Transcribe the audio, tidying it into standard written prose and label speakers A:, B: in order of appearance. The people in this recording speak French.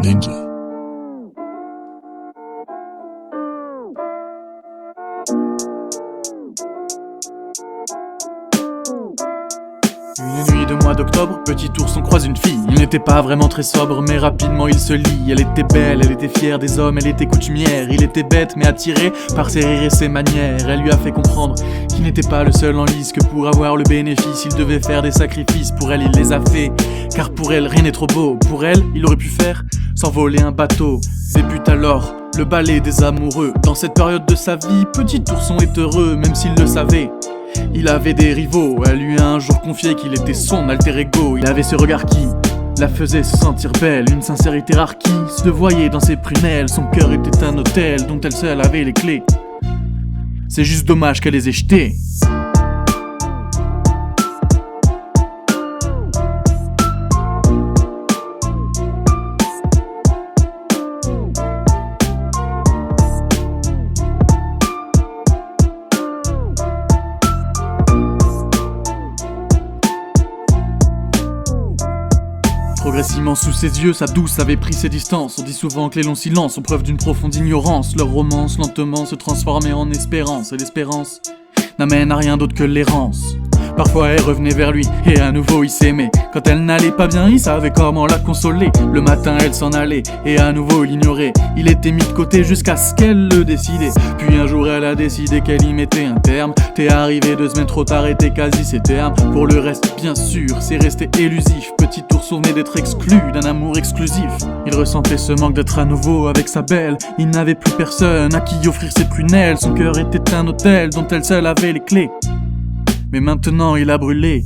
A: Ninja.
B: Une nuit de mois d'octobre, petit ourson croise une fille. Il n'était pas vraiment très sobre, mais rapidement il se lie. Elle était belle, elle était fière des hommes, elle était coutumière. Il était bête, mais attiré par ses rires et ses manières. Elle lui a fait comprendre qu'il n'était pas le seul en lice, que pour avoir le bénéfice, il devait faire des sacrifices. Pour elle, il les a fait, car pour elle, rien n'est trop beau. Pour elle, il aurait pu faire s'envoler un bateau. Débute alors le ballet des amoureux. Dans cette période de sa vie, petit ourson est heureux, même s'il le savait. Il avait des rivaux, elle lui a un jour confié qu'il était son alter ego. Il avait ce regard qui la faisait se sentir belle, une sincérité rare qui se voyait dans ses prunelles. Son cœur était un hôtel dont elle seule avait les clés. C'est juste dommage qu'elle les ait jetés. Progressivement sous ses yeux, sa douce avait pris ses distances. On dit souvent que les longs silences sont preuve d'une profonde ignorance. Leur romance lentement se transformait en espérance, et l'espérance n'amène à rien d'autre que l'errance. Parfois elle revenait vers lui, et à nouveau il s'aimait. Quand elle n'allait pas bien, il savait comment la consoler. Le matin elle s'en allait, et à nouveau il ignorait. Il était mis de côté jusqu'à ce qu'elle le décidait. Puis un jour elle a décidé qu'elle y mettait un terme. T'es arrivé 2 semaines trop tard et t'es quasi ses termes. Pour le reste bien sûr, c'est resté élusif. Petit ourson venait d'être exclu d'un amour exclusif. Il ressentait ce manque d'être à nouveau avec sa belle. Il n'avait plus personne à qui offrir ses prunelles. Son cœur était un hôtel dont elle seule avait les clés. Mais maintenant il a brûlé.